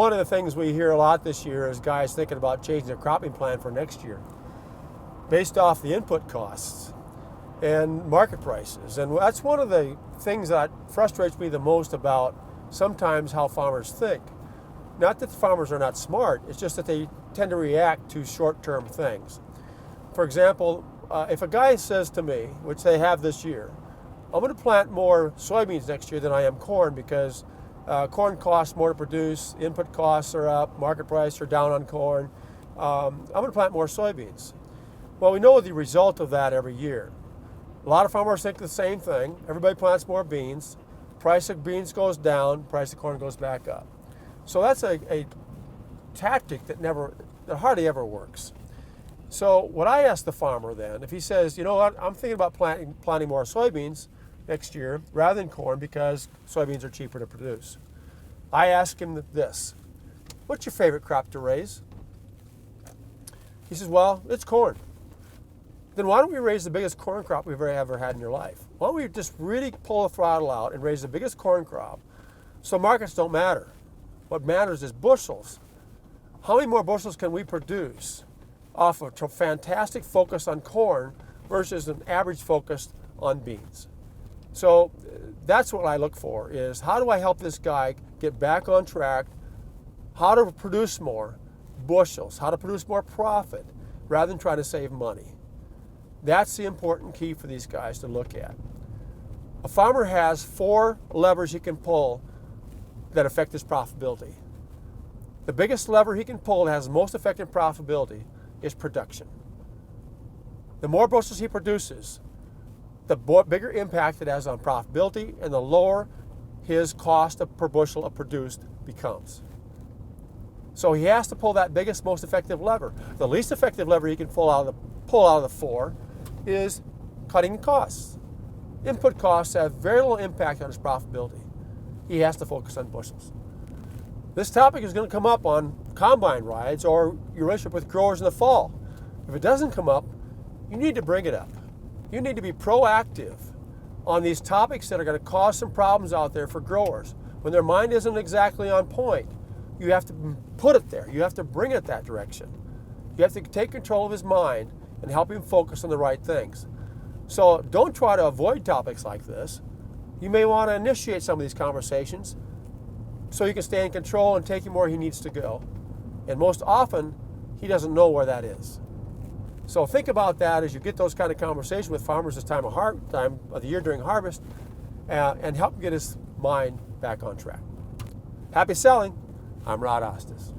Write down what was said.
one of the things we hear a lot this year is guys thinking about changing their cropping plan for next year based off the input costs and market prices. And that's one of the things that frustrates me the most about sometimes how farmers think. Not that the farmers are not smart, it's just that they tend to react to short-term things. For example, if a guy says to me, which they have this year, I'm going to plant more soybeans next year than I am corn because corn costs more to produce, input costs are up, market prices are down on corn. I'm going to plant more soybeans. Well, we know the result of that every year. A lot of farmers think the same thing. Everybody plants more beans. Price of beans goes down, price of corn goes back up. So that's a tactic that hardly ever works. So what I ask the farmer then, if he says, you know what, I'm thinking about planting more soybeans next year rather than corn because soybeans are cheaper to produce. I ask him this, what's your favorite crop to raise? He says, well, it's corn. Then why don't we raise the biggest corn crop we've ever had in your life? Why don't we just really pull the throttle out and raise the biggest corn crop so markets don't matter? What matters is bushels. How many more bushels can we produce off of a fantastic focus on corn versus an average focus on beans? So that's what I look for, is how do I help this guy get back on track, how to produce more bushels, how to produce more profit rather than try to save money. That's the important key for these guys to look at. A farmer has 4 levers he can pull that affect his profitability. The biggest lever he can pull that has the most effective profitability is production. The more bushels he produces, the bigger impact it has on profitability and the lower his cost per bushel of produced becomes. So he has to pull that biggest, most effective lever. The least effective lever he can pull out of the 4 is cutting costs. Input costs have very little impact on his profitability. He has to focus on bushels. This topic is going to come up on combine rides or your relationship with growers in the fall. If it doesn't come up, you need to bring it up. You need to be proactive on these topics that are going to cause some problems out there for growers. When their mind isn't exactly on point, you have to put it there. You have to bring it that direction. You have to take control of his mind and help him focus on the right things. So don't try to avoid topics like this. You may want to initiate some of these conversations so you can stay in control and take him where he needs to go. And most often, he doesn't know where that is. So think about that as you get those kind of conversations with farmers this time of the year during harvest, and help him get his mind back on track. Happy selling. I'm Rod Osthus.